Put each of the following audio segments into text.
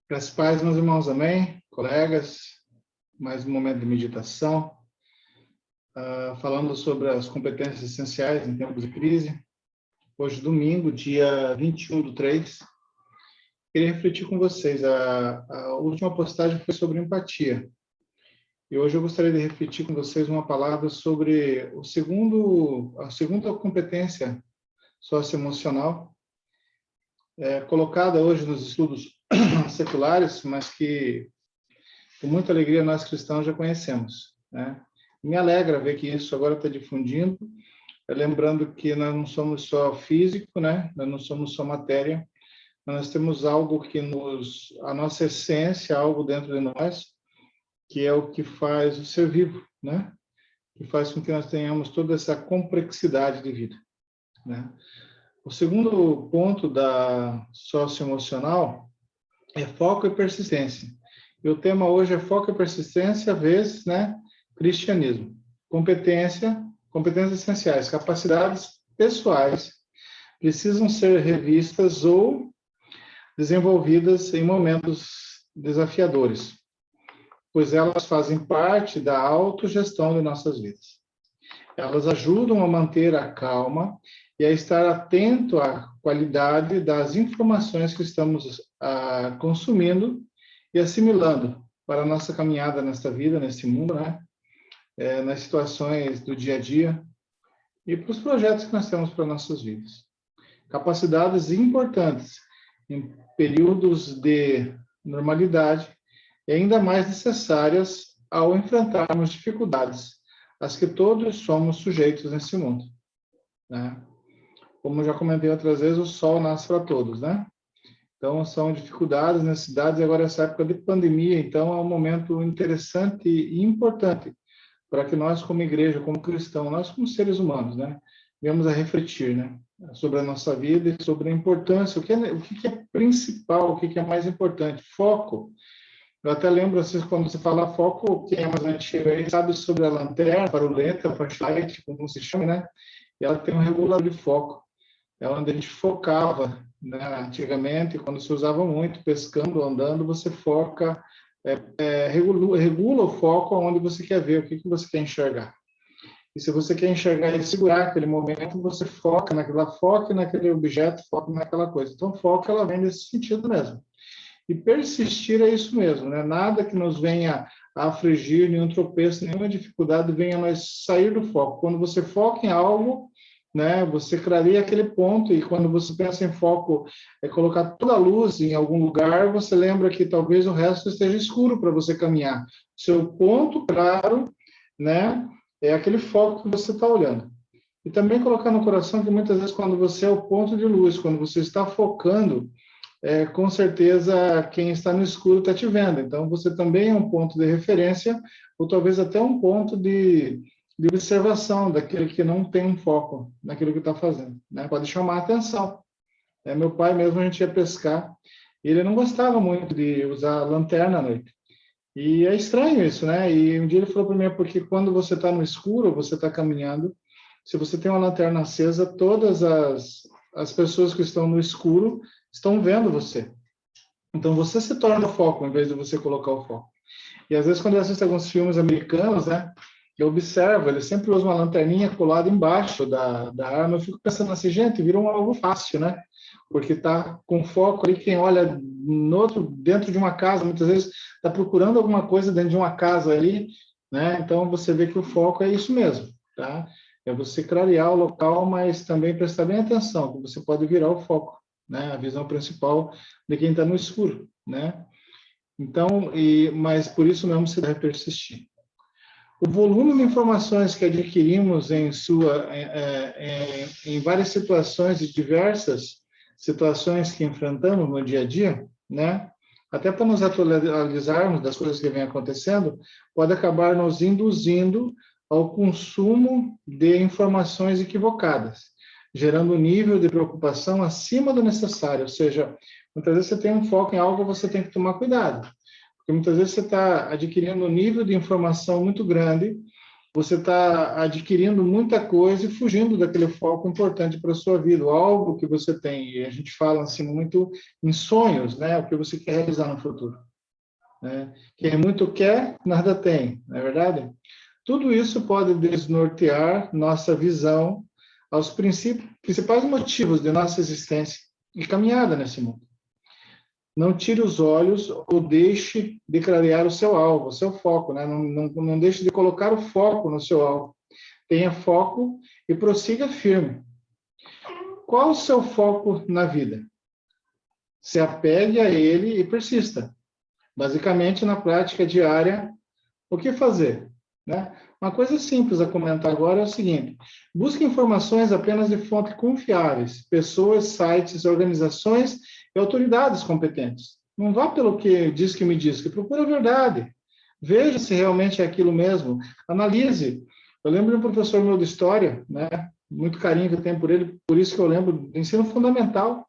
Graças a paz, meus irmãos, amém? Colegas, mais um momento de meditação, falando sobre as competências essenciais em tempos de crise. Hoje, domingo, dia 21/3, queria refletir com vocês. A última postagem foi sobre empatia. E hoje eu gostaria de refletir com vocês uma palavra sobre a segunda competência socioemocional, colocada hoje nos estudos seculares, mas que com muita alegria nós cristãos já conhecemos, né? Me alegra ver que isso agora está difundindo, lembrando que nós não somos só físico, né? Nós não somos só matéria, mas nós temos algo que a nossa essência, algo dentro de nós, que é o que faz o ser vivo, né? Que faz com que nós tenhamos toda essa complexidade de vida, né? O segundo ponto da socioemocional é foco e persistência. E o tema hoje é foco e persistência vezes, né, cristianismo. Competências essenciais, capacidades pessoais precisam ser revistas ou desenvolvidas em momentos desafiadores, pois elas fazem parte da autogestão de nossas vidas. Elas ajudam a manter a calma e a estar atento à qualidade das informações que estamos consumindo e assimilando para a nossa caminhada nesta vida, neste mundo, né? Nas situações do dia a dia e para os projetos que nós temos para nossas vidas. Capacidades importantes em períodos de normalidade e ainda mais necessárias ao enfrentarmos dificuldades, às que todos somos sujeitos nesse mundo, né? Como já comentei outras vezes, o sol nasce para todos, né? Então, são dificuldades, necessidades, e agora essa época de pandemia, então, é um momento interessante e importante para que nós, como igreja, como cristãos, nós como seres humanos, né, venhamos a refletir, né, sobre a nossa vida e sobre a importância, o que é principal, o que é mais importante. Foco. Eu até lembro, assim, quando você fala foco, quem é mais antigo aí sabe sobre a lanterna, faroleta, flashlight, como se chama, né? E ela tem um regulador de foco. É onde a gente focava, né? Antigamente, quando se usava muito, pescando, andando, você foca, regula o foco aonde você quer ver, o que você quer enxergar. E se você quer enxergar e segurar aquele momento, você foca naquele objeto, foca naquela coisa. Então, foco, ela vem nesse sentido mesmo. E persistir é isso mesmo, né? Nada que nos venha a afligir, nenhum tropeço, nenhuma dificuldade venha a nós sair do foco. Quando você foca em algo, né, você clareia aquele ponto, e quando você pensa em foco, colocar toda a luz em algum lugar, você lembra que talvez o resto esteja escuro para você caminhar. Seu ponto claro, né, é aquele foco que você está olhando. E também colocar no coração que muitas vezes quando você é o ponto de luz, quando você está focando, com certeza quem está no escuro está te vendo. Então você também é um ponto de referência, ou talvez até um ponto de observação daquele que não tem um foco naquilo que está fazendo, né? Pode chamar a atenção. Meu pai mesmo, a gente ia pescar, e ele não gostava muito de usar lanterna à noite. E é estranho isso, né? E um dia ele falou para mim, porque quando você está no escuro, você está caminhando, se você tem uma lanterna acesa, todas as pessoas que estão no escuro estão vendo você. Então você se torna o foco, em vez de você colocar o foco. E às vezes quando eu assisto alguns filmes americanos, né, eu observo, eles sempre usam uma lanterninha colada embaixo da arma. Eu fico pensando assim, gente, virou algo fácil, né? Porque está com foco ali, quem olha dentro de uma casa, muitas vezes está procurando alguma coisa dentro de uma casa ali, né? Então você vê que o foco é isso mesmo, tá? É você clarear o local, mas também prestar bem atenção, que você pode virar o foco, né? A visão principal de quem está no escuro, né? Então, mas por isso mesmo você deve persistir. O volume de informações que adquirimos em várias situações e diversas situações que enfrentamos no dia a dia, né? Até para nos atualizarmos das coisas que vêm acontecendo, pode acabar nos induzindo ao consumo de informações equivocadas, gerando um nível de preocupação acima do necessário. Ou seja, muitas vezes você tem um foco em algo, você tem que tomar cuidado. Porque muitas vezes você está adquirindo um nível de informação muito grande você está adquirindo muita coisa e fugindo daquele foco importante para a sua vida, algo que você tem. E a gente fala assim muito em sonhos, né? O que você quer realizar no futuro. Né? Quem muito quer, nada tem, não é verdade? Tudo isso pode desnortear nossa visão aos principais motivos de nossa existência e caminhada nesse mundo. Não tire os olhos ou deixe de clarear o seu alvo, o seu foco, né? Não deixe de colocar o foco no seu alvo. Tenha foco e prossiga firme. Qual o seu foco na vida? Se apegue a ele e persista. Basicamente, na prática diária, o que fazer? Né? Uma coisa simples a comentar agora é o seguinte: busque informações apenas de fontes confiáveis, pessoas, sites, organizações e autoridades competentes. Não vá pelo que diz que me diz, que procure a verdade. Veja se realmente é aquilo mesmo. Analise. Eu lembro de um professor meu de história, né? Muito carinho que eu tenho por ele, por isso que eu lembro do ensino fundamental,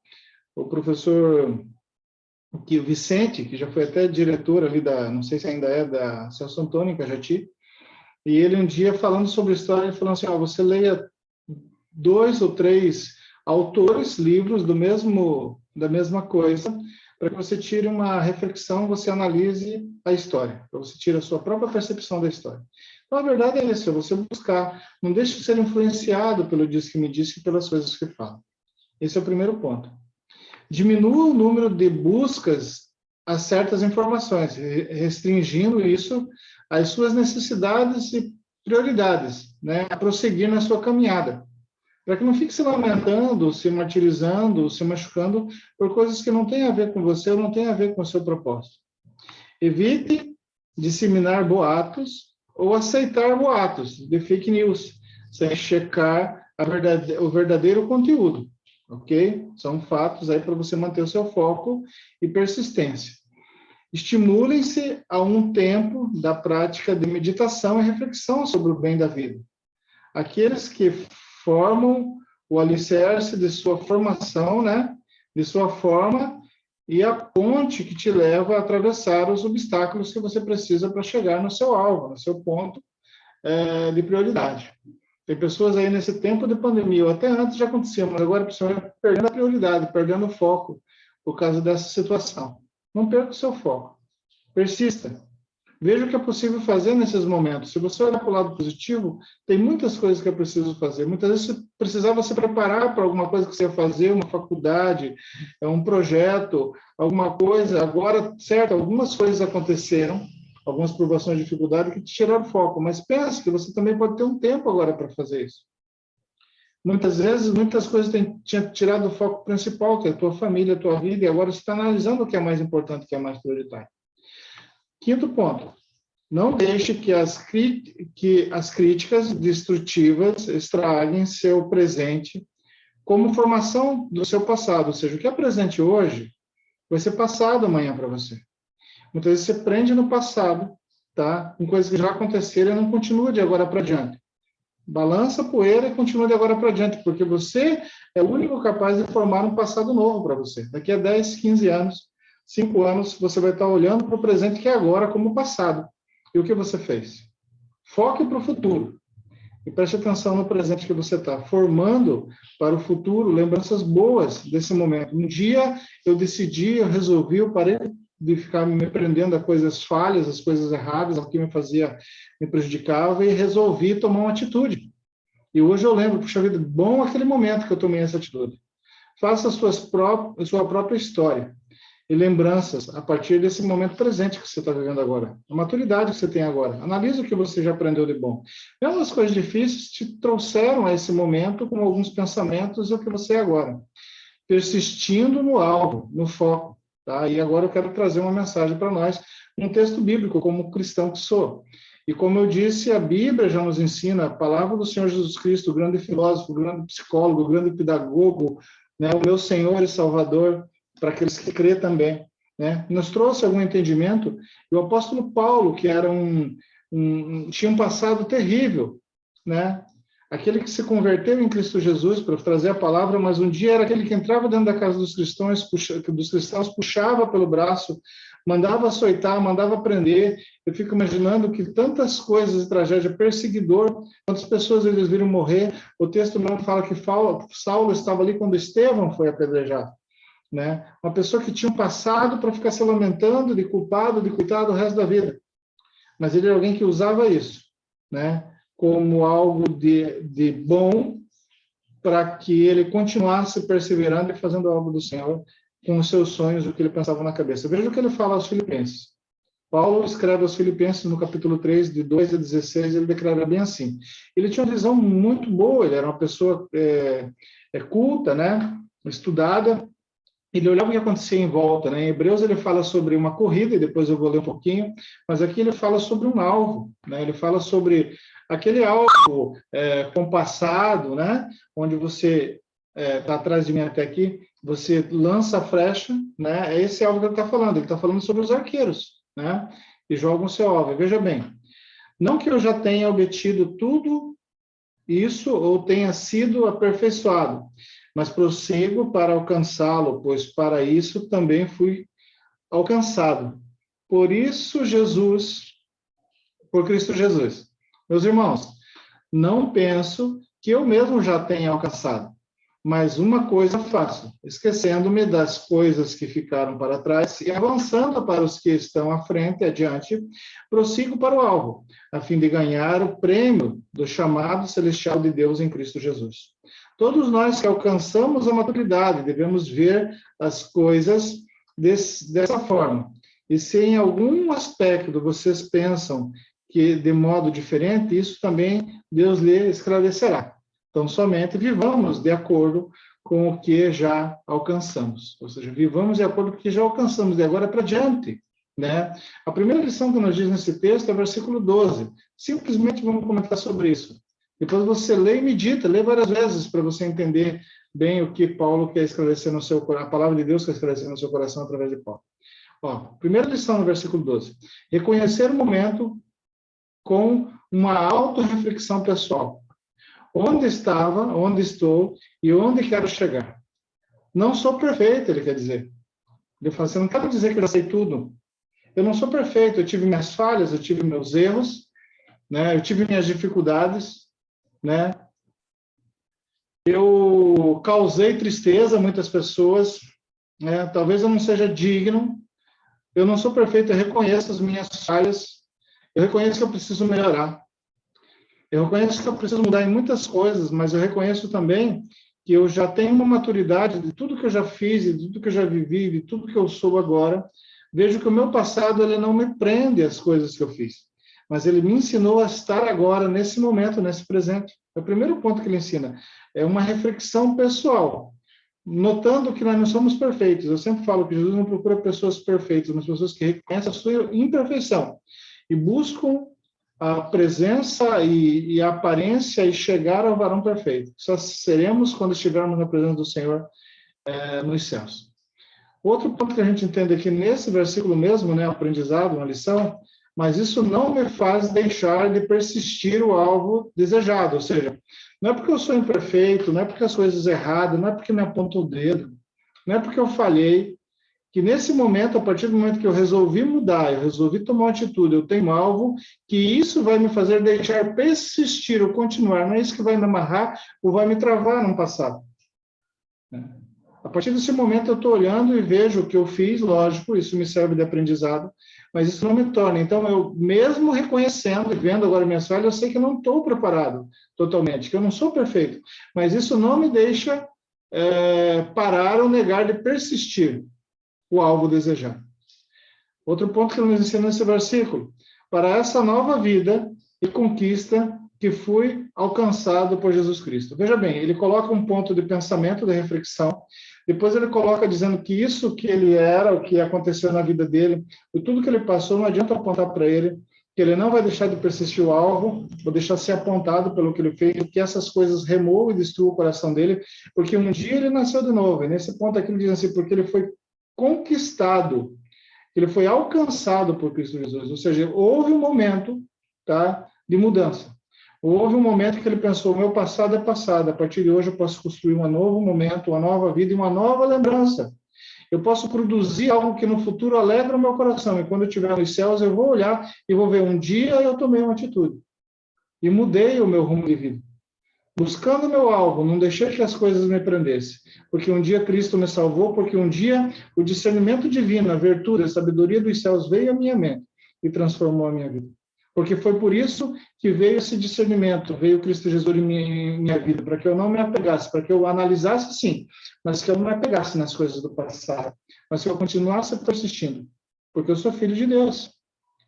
o professor o Vicente, que já foi até diretor ali não sei se ainda é, da Celso Antônio, em Cajati, e ele um dia falando sobre história, ele falou assim, você leia 2 ou 3 autores, livros da mesma coisa, para que você tire uma reflexão, você analise a história, para você tire a sua própria percepção da história. Então, a verdade é isso, é você buscar, não deixe de ser influenciado pelo diz que me disse e pelas coisas que fala. Esse é o primeiro ponto. Diminua o número de buscas a certas informações, restringindo isso às suas necessidades e prioridades, né, a prosseguir na sua caminhada, para que não fique se lamentando, se martirizando, se machucando por coisas que não têm a ver com você ou não têm a ver com o seu propósito. Evite disseminar boatos ou aceitar boatos de fake news, sem checar o verdadeiro conteúdo. Ok? São fatos aí para você manter o seu foco e persistência. Estimulem-se a um tempo da prática de meditação e reflexão sobre o bem da vida. Aqueles que formam o alicerce de sua formação, né? De sua forma e a ponte que te leva a atravessar os obstáculos que você precisa para chegar no seu alvo, no seu ponto de prioridade. Tem pessoas aí nesse tempo de pandemia, ou até antes já acontecia, mas agora a pessoa perdendo a prioridade, perdendo o foco por causa dessa situação. Não perca o seu foco. Persista. Veja o que é possível fazer nesses momentos. Se você olhar para o lado positivo, tem muitas coisas que é preciso fazer. Muitas vezes você precisava se preparar para alguma coisa que você ia fazer, uma faculdade, um projeto, alguma coisa. Agora, certo, algumas coisas aconteceram, algumas provações de dificuldade que te tiraram foco, mas pense que você também pode ter um tempo agora para fazer isso. Muitas vezes, muitas coisas tinham tirado o foco principal, que é a tua família, a tua vida, e agora você está analisando o que é mais importante, o que é mais prioritário. Quinto ponto, não deixe que as críticas destrutivas estraguem seu presente como formação do seu passado, ou seja, o que é presente hoje vai ser passado amanhã para você. Muitas vezes você prende no passado, tá? Com coisas que já aconteceram e não continua de agora para diante. Balança a poeira e continua de agora para diante, porque você é o único capaz de formar um passado novo para você. Daqui a 10, 15 anos, 5 anos, você vai estar olhando para o presente que é agora como passado. E o que você fez? Foque para o futuro. E preste atenção no presente que você está formando para o futuro, lembranças boas desse momento. Um dia eu decidi, eu resolvi, eu parei de ficar me prendendo a coisas falhas, as coisas erradas, ao que me prejudicava, e resolvi tomar uma atitude. E hoje eu lembro, puxa vida, bom aquele momento que eu tomei essa atitude. Faça a sua própria história e lembranças a partir desse momento presente que você está vivendo agora, a maturidade que você tem agora. Analise o que você já aprendeu de bom. Mesmo as coisas difíceis te trouxeram a esse momento com alguns pensamentos e o que você é agora. Persistindo no alvo, no foco. Tá? E agora eu quero trazer uma mensagem para nós, um texto bíblico, como cristão que sou. E como eu disse, a Bíblia já nos ensina, a palavra do Senhor Jesus Cristo, o grande filósofo, o grande psicólogo, o grande pedagogo, né, o meu Senhor e Salvador, para aqueles que crê também, né? Nos trouxe algum entendimento. E o apóstolo Paulo, que era tinha um passado terrível, né? Aquele que se converteu em Cristo Jesus para trazer a palavra, mas um dia era aquele que entrava dentro da casa dos cristãos, puxava pelo braço mandava açoitar, mandava prender. Eu fico imaginando que tantas coisas de tragédia, perseguidor, quantas pessoas eles viram morrer. O texto não fala que Saulo estava ali quando Estevão foi apedrejado, né? Uma pessoa que tinha um passado para ficar se lamentando de culpado, de coitado o resto da vida. Mas ele era alguém que usava isso, né? Como algo de bom para que ele continuasse perseverando e fazendo algo do Senhor com os seus sonhos, o que ele pensava na cabeça. Veja o que ele fala aos Filipenses. Paulo escreve aos Filipenses, no capítulo 3, de 2 a 16, ele declara bem assim. Ele tinha uma visão muito boa, ele era uma pessoa culta, né? Estudada. Ele olhava o que acontecia em volta, né? Em Hebreus ele fala sobre uma corrida, e depois eu vou ler um pouquinho, mas aqui ele fala sobre um alvo, né? Ele fala sobre aquele alvo compassado, né? Onde você está atrás de mim até aqui, você lança a flecha, né? É esse alvo que ele está falando sobre os arqueiros, né? E jogam o seu alvo. Veja bem, não que eu já tenha obtido tudo isso ou tenha sido aperfeiçoado, mas prossigo para alcançá-lo, pois para isso também fui alcançado. Por Cristo Jesus. Meus irmãos, não penso que eu mesmo já tenha alcançado, mas uma coisa faço, esquecendo-me das coisas que ficaram para trás e avançando para os que estão à frente, adiante, prossigo para o alvo, a fim de ganhar o prêmio do chamado celestial de Deus em Cristo Jesus. Todos nós que alcançamos a maturidade devemos ver as coisas dessa forma. E se em algum aspecto vocês pensam que de modo diferente, isso também Deus lhe esclarecerá. Então, somente vivamos de acordo com o que já alcançamos. Ou seja, vivamos de acordo com o que já alcançamos, de agora para diante, né? A primeira lição que nos diz nesse texto é o versículo 12. Simplesmente vamos comentar sobre isso. Depois você lê e medita, lê várias vezes para você entender bem o que Paulo quer esclarecer no seu coração, a palavra de Deus quer esclarecer no seu coração através de Paulo. Ó, primeira lição no versículo 12. Reconhecer o momento com uma autorreflexão pessoal. Onde estava, onde estou e onde quero chegar. Não sou perfeito, ele quer dizer. Ele fala assim, não quero dizer que eu já sei tudo. Eu não sou perfeito, eu tive minhas falhas, eu tive meus erros, né? Eu tive minhas dificuldades, né? Eu causei tristeza a muitas pessoas, né? Talvez eu não seja digno. Eu não sou perfeito, eu reconheço as minhas falhas. Eu reconheço que eu preciso melhorar. Eu reconheço que eu preciso mudar em muitas coisas, mas eu reconheço também que eu já tenho uma maturidade de tudo que eu já fiz, de tudo que eu já vivi, de tudo que eu sou agora. Vejo que o meu passado ele não me prende às coisas que eu fiz, mas ele me ensinou a estar agora, nesse momento, nesse presente. É o primeiro ponto que ele ensina. É uma reflexão pessoal, notando que nós não somos perfeitos. Eu sempre falo que Jesus não procura pessoas perfeitas, mas pessoas que reconhecem a sua imperfeição e buscam a presença e a aparência e chegar ao varão perfeito. Só seremos quando estivermos na presença do Senhor nos céus. Outro ponto que a gente entende aqui nesse versículo mesmo, né, aprendizado, uma lição, mas isso não me faz deixar de persistir o alvo desejado, ou seja, não é porque eu sou imperfeito, não é porque as coisas erradas, não é porque me aponta o dedo, não é porque eu falhei, que nesse momento, a partir do momento que eu resolvi mudar, eu resolvi tomar uma atitude, eu tenho um alvo, que isso vai me fazer deixar persistir ou continuar, não é isso que vai me amarrar ou vai me travar no passado. A partir desse momento eu estou olhando e vejo o que eu fiz, lógico, isso me serve de aprendizado, mas isso não me torna. Então, eu mesmo reconhecendo e vendo agora minhas falhas, eu sei que eu não estou preparado totalmente, que eu não sou perfeito, mas isso não me deixa parar ou negar de persistir o alvo desejado. Outro ponto que nos ensina nesse versículo, para essa nova vida e conquista que fui alcançado por Jesus Cristo. Veja bem, ele coloca um ponto de pensamento, de reflexão, depois ele coloca dizendo que isso que ele era, o que aconteceu na vida dele, e tudo que ele passou, não adianta apontar para ele, que ele não vai deixar de persistir o alvo, ou deixar ser apontado pelo que ele fez, que essas coisas removam e destruam o coração dele, porque um dia ele nasceu de novo, e nesse ponto aqui ele diz assim, porque ele foi conquistado, ele foi alcançado por Cristo Jesus, ou seja, houve um momento, tá, de mudança. Houve um momento que ele pensou, meu passado é passado, a partir de hoje eu posso construir um novo momento, uma nova vida e uma nova lembrança. Eu posso produzir algo que no futuro alegra o meu coração. E quando eu estiver nos céus, eu vou olhar e vou ver, um dia eu tomei uma atitude. E mudei o meu rumo de vida. Buscando o meu alvo, não deixei que as coisas me prendessem. Porque um dia Cristo me salvou, porque um dia o discernimento divino, a virtude, a sabedoria dos céus veio à minha mente e transformou a minha vida. Porque foi por isso que veio esse discernimento, veio Cristo Jesus em minha vida, para que eu não me apegasse, para que eu analisasse sim, mas que eu não me apegasse nas coisas do passado, mas que eu continuasse persistindo, porque eu sou filho de Deus,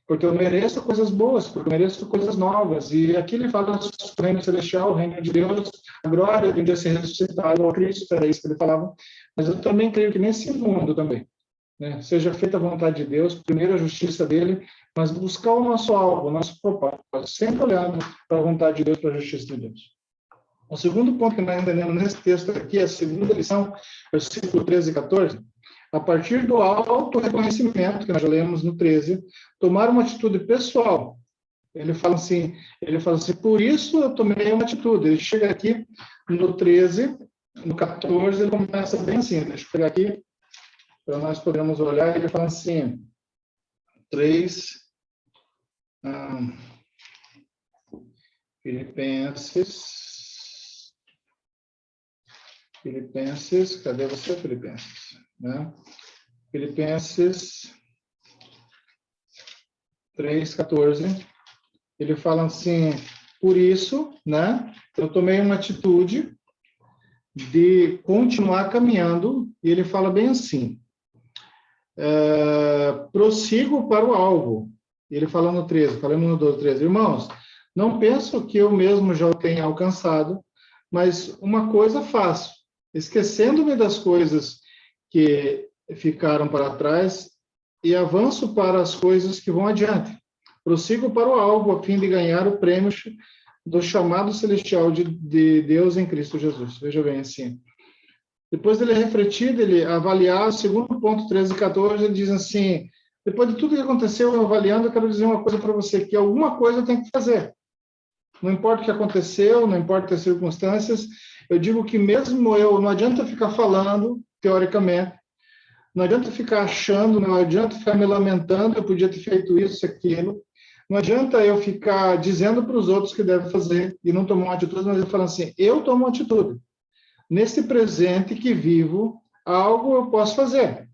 porque eu mereço coisas boas, porque eu mereço coisas novas, e aqui ele fala do reino celestial, o reino de Deus, a glória de um dia ser ressuscitado ao Cristo, era isso que ele falava, mas eu também creio que nesse mundo também, né, seja feita a vontade de Deus, primeiro a justiça dele, mas buscar o nosso alvo, o nosso propósito, sempre olhando para a vontade de Deus, para a justiça de Deus. O segundo ponto que nós entendemos nesse texto aqui, a segunda lição, versículo 13 e 14, a partir do auto-reconhecimento, que nós já lemos no 13, tomar uma atitude pessoal. Ele fala assim, por isso eu tomei uma atitude. Ele chega aqui no 13, no 14, ele começa bem assim, deixa eu pegar aqui, para nós podermos olhar, ele fala assim, 3, Filipenses, cadê você, Filipenses? Né? Filipenses 3:14, ele fala assim, por isso, né, eu tomei uma atitude de continuar caminhando, e ele fala bem assim, prossigo para o alvo. Ele fala no 13, falamos no 12, 13. Irmãos, não penso que eu mesmo já o tenha alcançado, mas uma coisa faço, esquecendo-me das coisas que ficaram para trás e avanço para as coisas que vão adiante. Prossigo para o alvo a fim de ganhar o prêmio do chamado celestial de Deus em Cristo Jesus. Veja bem assim. Depois dele refletir, dele avaliar, o segundo ponto, 13 e 14, ele diz assim, depois de tudo que aconteceu, eu avaliando, eu quero dizer uma coisa para você, que alguma coisa eu tenho que fazer. Não importa o que aconteceu, não importa as circunstâncias, eu digo que mesmo eu, não adianta ficar falando, teoricamente, não adianta ficar achando, não adianta ficar me lamentando, eu podia ter feito isso, aquilo, não adianta eu ficar dizendo para os outros que devem fazer e não tomar uma atitude, mas eu falo assim, eu tomo uma atitude. Nesse presente que vivo, algo eu posso fazer.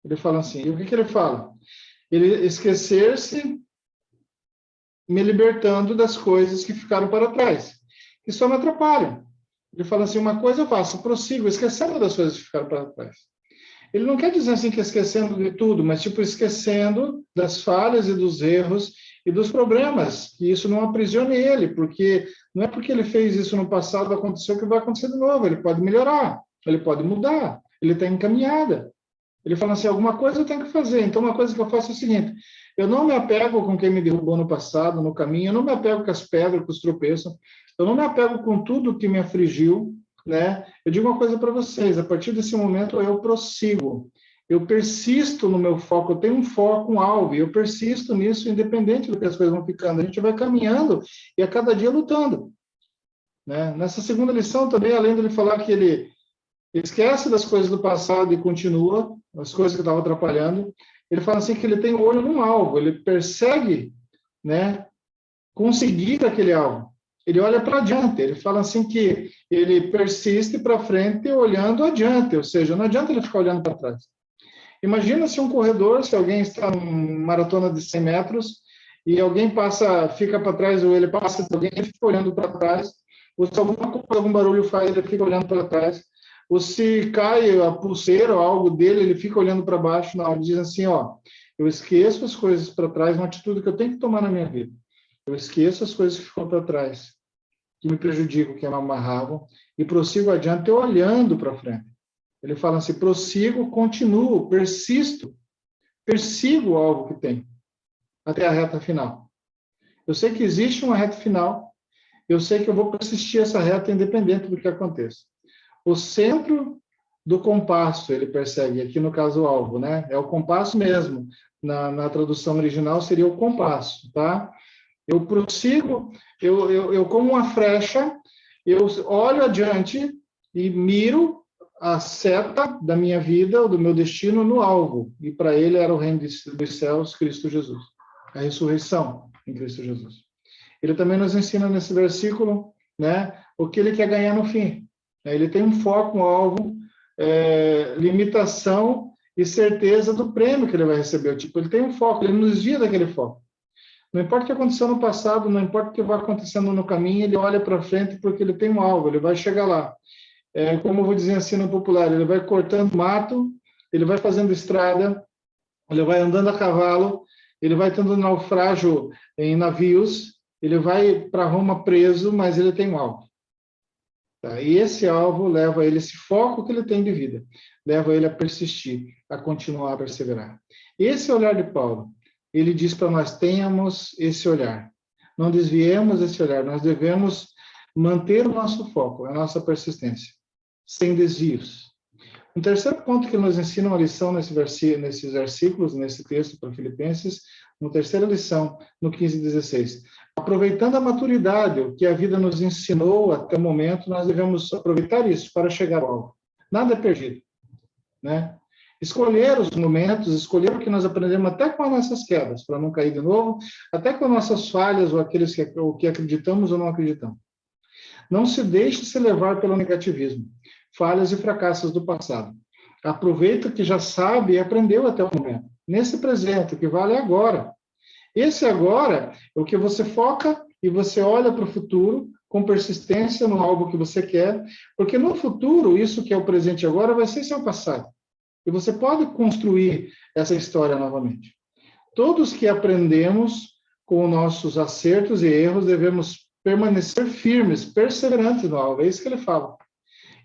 Ele fala assim, e o que ele fala? Ele esquecer-se, me libertando das coisas que ficaram para trás, que só me atrapalham. Ele fala assim, uma coisa eu faço, prossigo, esquecendo das coisas que ficaram para trás. Ele não quer dizer assim que esquecendo de tudo, mas tipo esquecendo das falhas e dos erros e dos problemas, que isso não aprisione ele, porque não é porque ele fez isso no passado, aconteceu que vai acontecer de novo, ele pode melhorar, ele pode mudar, ele está encaminhada. Ele fala assim, alguma coisa eu tenho que fazer, então uma coisa que eu faço é o seguinte, eu não me apego com quem me derrubou no passado, no caminho, eu não me apego com as pedras, com os tropeços, eu não me apego com tudo que me afligiu, né? Eu digo uma coisa para vocês, a partir desse momento eu prossigo, eu persisto no meu foco, eu tenho um foco, um alvo, e eu persisto nisso, independente do que as coisas vão ficando, a gente vai caminhando e a cada dia lutando, né? Nessa segunda lição também, além de ele falar que ele esquece das coisas do passado e continua, as coisas que estavam atrapalhando, ele fala assim que ele tem o olho num alvo, ele persegue, né, conseguir aquele alvo. Ele olha para adiante, ele fala assim que ele persiste para frente olhando adiante, ou seja, não adianta ele ficar olhando para trás. Imagina se um corredor, se alguém está numa maratona de 100 metros e alguém passa, fica para trás, ou ele passa, alguém fica olhando para trás, ou se algum barulho faz, ele fica olhando para trás, ou se cai a pulseira ou algo dele, ele fica olhando para baixo, não, ele diz assim, ó, eu esqueço as coisas para trás, uma atitude que eu tenho que tomar na minha vida. Eu esqueço as coisas que ficam para trás, que me prejudicam, que me amarravam, e prossigo adiante olhando para frente. Ele fala assim, prossigo, continuo, persisto, persigo o alvo que tem, até a reta final. Eu sei que existe uma reta final, eu sei que eu vou persistir essa reta independente do que aconteça. O centro do compasso, ele persegue, aqui no caso o alvo, né? É o compasso mesmo. Na tradução original seria o compasso, tá? Eu prossigo, eu como uma flecha, eu olho adiante e miro a seta da minha vida, ou do meu destino, no alvo. E para ele era o reino dos céus, Cristo Jesus. A ressurreição em Cristo Jesus. Ele também nos ensina nesse versículo, né, o que ele quer ganhar no fim. Ele tem um foco, um alvo, limitação e certeza do prêmio que ele vai receber. Tipo, ele tem um foco, ele nos desvia daquele foco. Não importa o que aconteceu no passado, não importa o que vai acontecendo no caminho, ele olha para frente porque ele tem um alvo, ele vai chegar lá. Como eu vou dizer assim no popular, ele vai cortando mato, ele vai fazendo estrada, ele vai andando a cavalo, ele vai tendo naufrágio em navios, ele vai para Roma preso, mas ele tem um alvo. Tá? E esse alvo leva ele, esse foco que ele tem de vida, leva ele a persistir, a continuar a perseverar. Esse olhar de Paulo, ele diz para nós, tenhamos esse olhar. Não desviemos esse olhar, nós devemos manter o nosso foco, a nossa persistência, sem desvios. Um terceiro ponto que nos ensina uma lição nesses versículos, nesse texto para Filipenses, uma terceira lição, no 15 e 16. Aproveitando a maturidade, o que a vida nos ensinou até o momento, nós devemos aproveitar isso para chegar ao alvo. Nada é perdido, né? Escolher os momentos, escolher o que nós aprendemos até com as nossas quedas, para não cair de novo, até com as nossas falhas, ou aqueles que acreditamos ou não acreditamos. Não se deixe se levar pelo negativismo, falhas e fracassos do passado. Aproveita o que já sabe e aprendeu até o momento. Nesse presente, o que vale é agora. Esse agora é o que você foca e você olha para o futuro com persistência no algo que você quer, porque no futuro, isso que é o presente agora vai ser seu passado. E você pode construir essa história novamente. Todos que aprendemos com nossos acertos e erros devemos permanecer firmes, perseverantes no alvo. É isso que ele fala.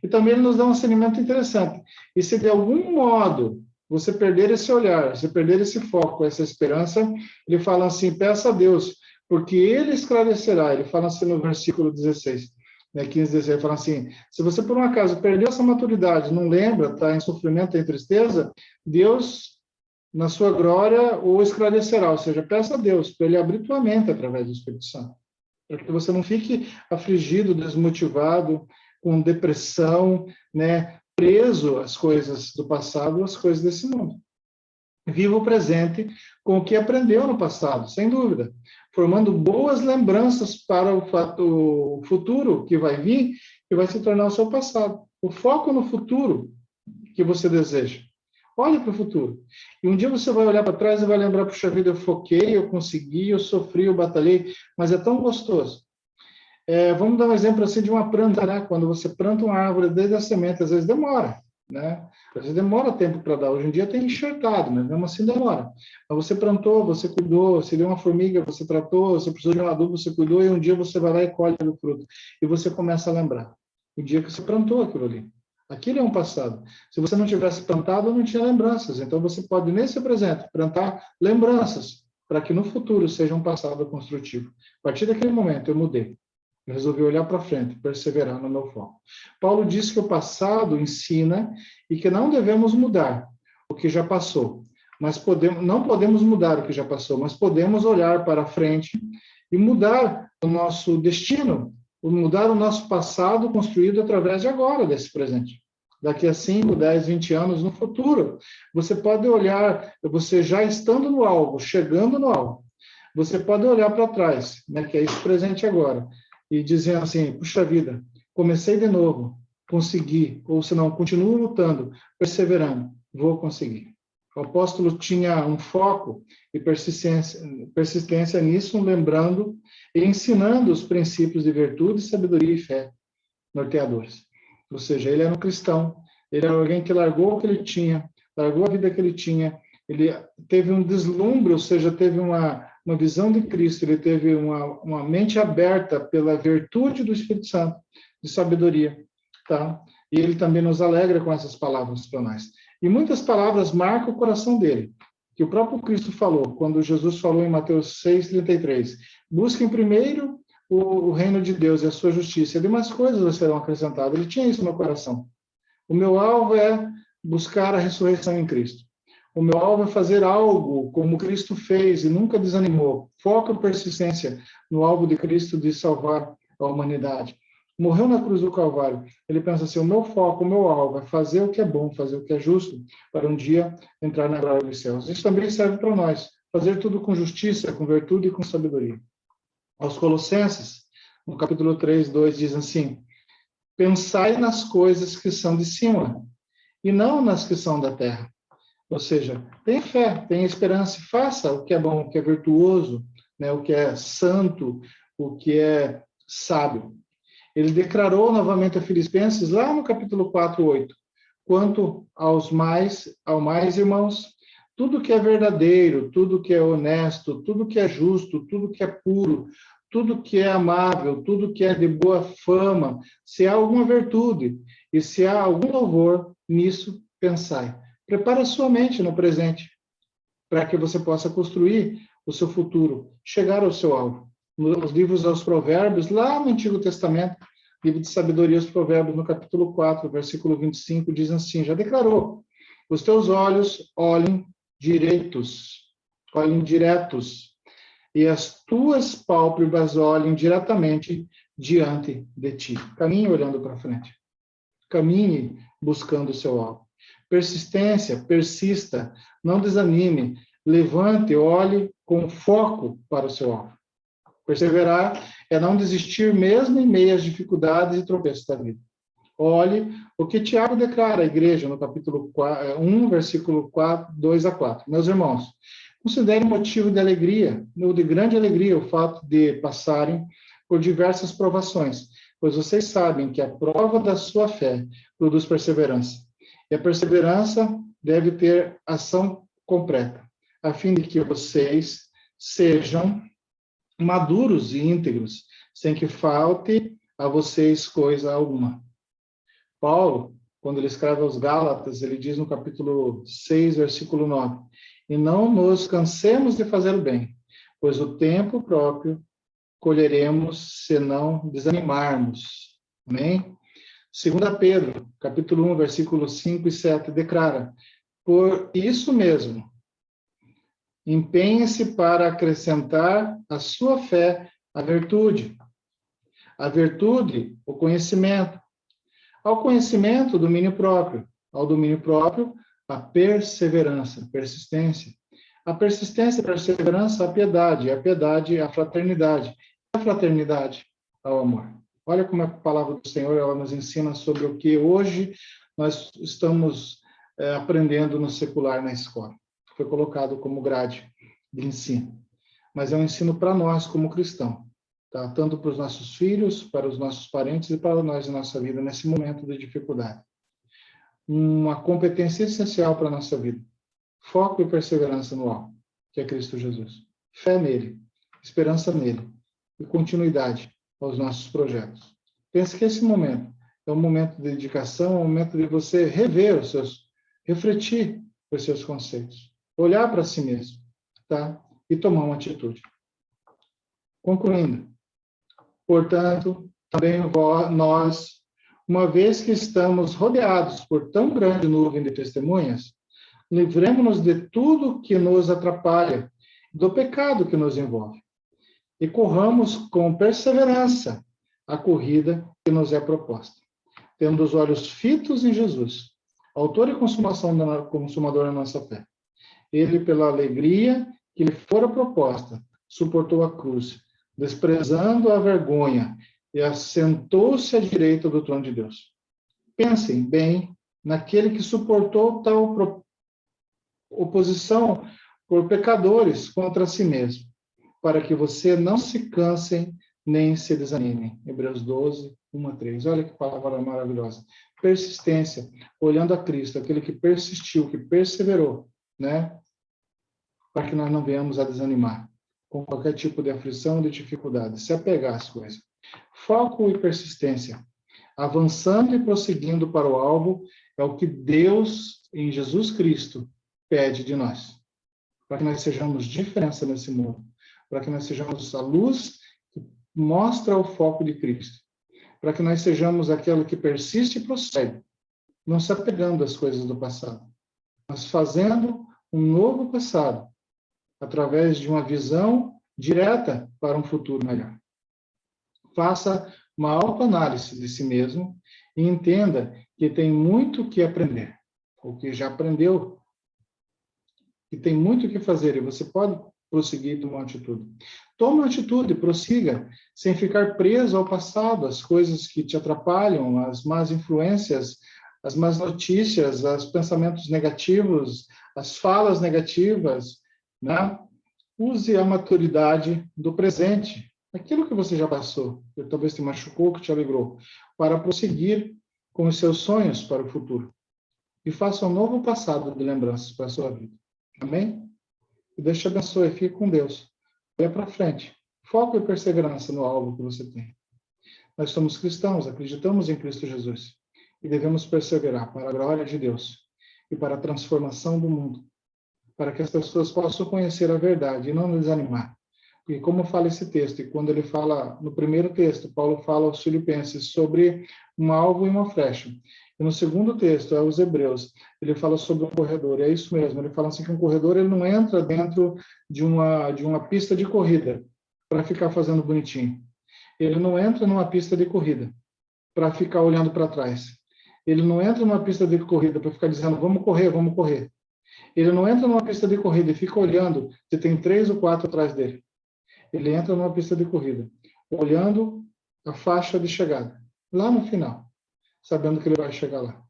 E também ele nos dá um ensinamento interessante. E se de algum modo você perder esse olhar, você perder esse foco, essa esperança, ele fala assim, peça a Deus, porque ele esclarecerá. Ele fala assim no versículo 16, né, 15, 16, ele fala assim, se você por um acaso perdeu essa maturidade, não lembra, está em sofrimento e tristeza, Deus, na sua glória, o esclarecerá. Ou seja, peça a Deus para ele abrir tua mente através do Espírito Santo. Para que você não fique afligido, desmotivado, com depressão, né, preso às coisas do passado, às coisas desse mundo. Viva o presente com o que aprendeu no passado, sem dúvida, formando boas lembranças para o futuro que vai vir, que vai se tornar o seu passado. O foco no futuro que você deseja. Olhe para o futuro. E um dia você vai olhar para trás e vai lembrar, puxa vida, eu foquei, eu consegui, eu sofri, eu batalhei, mas é tão gostoso. Vamos dar um exemplo assim de uma planta, né? Quando você planta uma árvore desde a semente, às vezes demora, né? Às vezes demora tempo para dar. Hoje em dia tem enxertado, mas mesmo assim demora. Mas você plantou, você cuidou, você deu uma formiga, você tratou, você precisou de um adubo, você cuidou, e um dia você vai lá e colhe o fruto. E você começa a lembrar. O dia que você plantou aquilo ali. Aquilo é um passado. Se você não tivesse plantado, não tinha lembranças. Então você pode, nesse presente, plantar lembranças, para que no futuro seja um passado construtivo. A partir daquele momento, eu mudei. Eu resolvi olhar para frente, perseverar no meu foco. Paulo diz que o passado ensina e que não devemos mudar o que já passou. Mas não podemos mudar o que já passou, mas podemos olhar para frente e mudar o nosso destino, mudar o nosso passado construído através de agora, desse presente. Daqui a 5, 10, 20 anos no futuro, você pode olhar, você já estando no alvo, chegando no alvo, você pode olhar para trás, né, que é esse presente agora, e dizendo assim, puxa vida, comecei de novo, consegui, ou se não, continuo lutando, perseverando, vou conseguir. O apóstolo tinha um foco e persistência nisso, lembrando e ensinando os princípios de virtude, sabedoria e fé norteadores. Ou seja, ele era um cristão, ele era alguém que largou o que ele tinha, largou a vida que ele tinha, ele teve um deslumbre, ou seja, teve uma visão de Cristo, ele teve uma mente aberta pela virtude do Espírito Santo, de sabedoria, tá? E ele também nos alegra com essas palavras para nós. E muitas palavras marcam o coração dele, que o próprio Cristo falou, quando Jesus falou em Mateus 6,33, busquem primeiro o reino de Deus e a sua justiça, e demais coisas serão acrescentadas. Ele tinha isso no coração. O meu alvo é buscar a ressurreição em Cristo. O meu alvo é fazer algo como Cristo fez e nunca desanimou. Foco e persistência no alvo de Cristo de salvar a humanidade. morreu na cruz do Calvário. Ele pensa assim, o meu foco, o meu alvo é fazer o que é bom, fazer o que é justo, para um dia entrar na glória dos céus. Isso também serve para nós, fazer tudo com justiça, com virtude e com sabedoria. Aos Colossenses, no capítulo 3, 2, diz assim, pensai nas coisas que são de cima, e não nas que são da terra. Ou seja, tenha fé, tenha esperança, faça o que é bom, o que é virtuoso, né, o que é santo, o que é sábio. Ele declarou novamente a Filipenses, lá no capítulo 4, 8, quanto ao mais, irmãos, tudo que é verdadeiro, tudo que é honesto, tudo que é justo, tudo que é puro, tudo que é amável, tudo que é de boa fama, se há alguma virtude e se há algum louvor, nisso pensai. Prepare a sua mente no presente, para que você possa construir o seu futuro, chegar ao seu alvo. Nos livros aos Provérbios, lá no Antigo Testamento, livro de sabedoria, os Provérbios, no capítulo 4, versículo 25, diz assim, já declarou, os teus olhos olhem direitos, olhem diretos, e as tuas pálpebras olhem diretamente diante de ti. Caminhe olhando para frente. Caminhe buscando o seu alvo. Persistência, persista, não desanime, levante, olhe com foco para o seu alvo. Perseverar é não desistir mesmo em meio às dificuldades e tropeços da vida. Olhe o que Tiago declara à igreja no capítulo 1, versículo 4, 2 a 4. Meus irmãos, considere motivo de alegria, ou de grande alegria, o fato de passarem por diversas provações, pois vocês sabem que a prova da sua fé produz perseverança. E a perseverança deve ter ação completa, a fim de que vocês sejam maduros e íntegros, sem que falte a vocês coisa alguma. Paulo, quando ele escreve aos Gálatas, ele diz no capítulo 6, versículo 9, e não nos cansemos de fazer o bem, pois o tempo próprio colheremos se não desanimarmos. Amém? 2 Pedro, capítulo 1, versículos 5 e 7, declara, por isso mesmo, empenhe-se para acrescentar à sua fé a virtude, o conhecimento, ao conhecimento, o domínio próprio, ao domínio próprio, a perseverança, persistência, a persistência, a perseverança, a piedade, a fraternidade, a fraternidade, ao amor. Olha como a palavra do Senhor ela nos ensina sobre o que hoje nós estamos aprendendo no secular na escola. Foi colocado como grade de ensino. Mas é um ensino para nós como cristão, tá? Tanto para os nossos filhos, para os nossos parentes e para nós em nossa vida nesse momento de dificuldade. Uma competência essencial para a nossa vida. Foco e perseverança no alvo, que é Cristo Jesus. Fé nele, esperança nele e continuidade aos nossos projetos. Pense que esse momento é um momento de dedicação, é um momento de você rever refletir os seus conceitos, olhar para si mesmo, tá? E tomar uma atitude. Concluindo, portanto, também nós, uma vez que estamos rodeados por tão grande nuvem de testemunhas, livremos-nos de tudo que nos atrapalha, do pecado que nos envolve, e corramos com perseverança a corrida que nos é proposta, tendo os olhos fitos em Jesus, autor e consumador da nossa fé. Ele, pela alegria que lhe fora proposta, suportou a cruz, desprezando a vergonha, e assentou-se à direita do trono de Deus. Pensem bem naquele que suportou tal oposição por pecadores contra si mesmo, para que você não se cansem nem se desanimem. Hebreus 12, 1 a 3. Olha que palavra maravilhosa. Persistência, olhando a Cristo, aquele que persistiu, que perseverou, né? Para que nós não venhamos a desanimar com qualquer tipo de aflição, de dificuldade, se apegar às coisas. Foco e persistência, avançando e prosseguindo para o alvo, é o que Deus, em Jesus Cristo, pede de nós. Para que nós sejamos diferença nesse mundo. Para que nós sejamos a luz que mostra o foco de Cristo. Para que nós sejamos aquele que persiste e prossegue, não se apegando às coisas do passado, mas fazendo um novo passado, através de uma visão direta para um futuro melhor. Faça uma autoanálise de si mesmo e entenda que tem muito o que aprender, ou que já aprendeu, que tem muito o que fazer, e você pode prosseguir e tomar uma atitude. Toma uma atitude, prossiga, sem ficar preso ao passado, às coisas que te atrapalham, às más influências, as más notícias, os pensamentos negativos, as falas negativas, né? Use a maturidade do presente, aquilo que você já passou, que talvez te machucou, que te alegrou, para prosseguir com os seus sonhos para o futuro. E faça um novo passado de lembranças para a sua vida. Amém? E Deus te abençoe. Fique com Deus. Olha para frente. Foco e perseverança no alvo que você tem. Nós somos cristãos, acreditamos em Cristo Jesus. E devemos perseverar para a glória de Deus e para a transformação do mundo, para que as pessoas possam conhecer a verdade e não desanimar. Porque como fala esse texto, e quando ele fala, no primeiro texto, Paulo fala aos Filipenses sobre um alvo e uma flecha. E no segundo texto, é os Hebreus, ele fala sobre um corredor, e é isso mesmo, ele fala assim que um corredor ele não entra dentro de uma pista de corrida para ficar fazendo bonitinho. Ele não entra numa pista de corrida para ficar olhando para trás. Ele não entra numa pista de corrida para ficar dizendo, vamos correr, vamos correr. Ele não entra numa pista de corrida e fica olhando se tem 3 ou 4 atrás dele. Ele entra numa pista de corrida, olhando a faixa de chegada, lá no final, sabendo que ele vai chegar lá.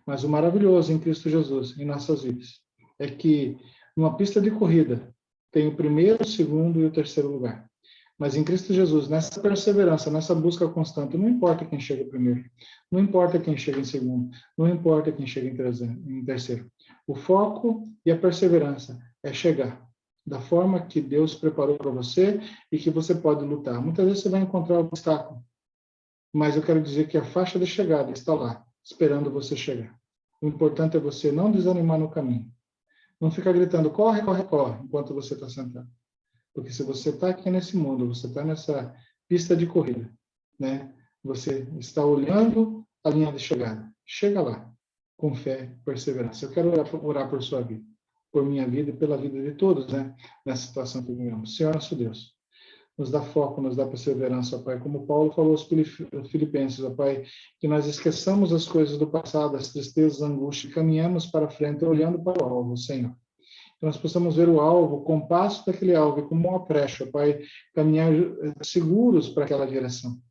Mas o maravilhoso em Cristo Jesus, em nossas vidas, é que numa pista de corrida tem o primeiro, o segundo e o terceiro lugar. Mas em Cristo Jesus, nessa perseverança, nessa busca constante, não importa quem chega primeiro, não importa quem chega em segundo, não importa quem chega em terceiro. O foco e a perseverança é chegar da forma que Deus preparou para você e que você pode lutar. Muitas vezes você vai encontrar um obstáculo, mas eu quero dizer que a faixa de chegada está lá, esperando você chegar. O importante é você não desanimar no caminho. Não ficar gritando, corre, corre, corre, enquanto você está sentado. Porque se você está aqui nesse mundo, você está nessa pista de corrida, né? Você está olhando a linha de chegada. Chega lá, com fé e perseverança. Eu quero orar por sua vida, por minha vida e pela vida de todos, né? Nessa situação que vivemos. Senhor nosso Deus, nos dá foco, nos dá perseverança, ó Pai. Como Paulo falou aos Filipenses, ó Pai, que nós esqueçamos as coisas do passado, as tristezas, a angústia, e caminhamos para frente, olhando para o alvo, Senhor. Que nós possamos ver o alvo, o compasso daquele alvo, e como uma brecha, Pai, caminhar seguros para aquela direção.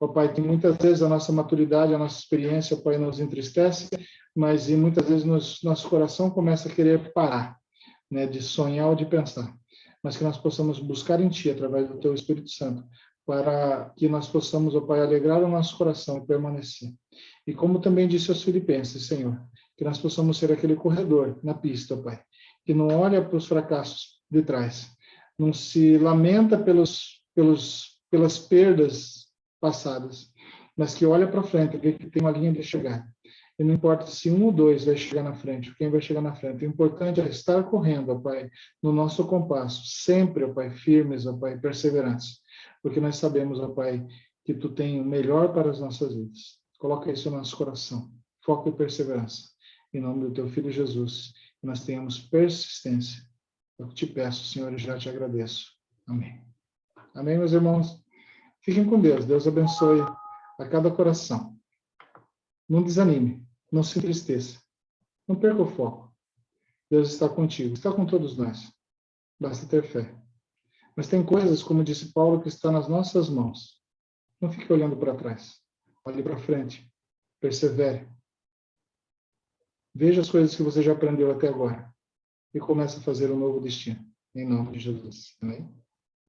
Ó Pai, que muitas vezes a nossa maturidade, a nossa experiência, Pai, nos entristece, mas e muitas vezes nosso coração começa a querer parar, né, de sonhar ou de pensar. Mas que nós possamos buscar em Ti, através do Teu Espírito Santo, para que nós possamos, ó Pai, alegrar o nosso coração e permanecer. E como também disse aos Filipenses, Senhor, que nós possamos ser aquele corredor na pista, ó Pai, que não olha para os fracassos de trás, não se lamenta pelas perdas passadas, mas que olha para frente, vê que tem uma linha de chegada. E não importa se um ou dois vai chegar na frente, quem vai chegar na frente. O importante é estar correndo, ó Pai, no nosso compasso, sempre, ó Pai, firmes, ó Pai, perseverantes, porque nós sabemos, ó Pai, que Tu tem o melhor para as nossas vidas. Coloca isso no nosso coração, foco e perseverança. Em nome do Teu Filho Jesus, que nós tenhamos persistência. Eu te peço, Senhor, e já te agradeço. Amém. Amém, meus irmãos? Fiquem com Deus. Deus abençoe a cada coração. Não desanime. Não se entristeça. Não perca o foco. Deus está contigo. Está com todos nós. Basta ter fé. Mas tem coisas, como disse Paulo, que está nas nossas mãos. Não fique olhando para trás. Olhe para frente. Persevere. Veja as coisas que você já aprendeu até agora. E comece a fazer um novo destino. Em nome de Jesus. Amém?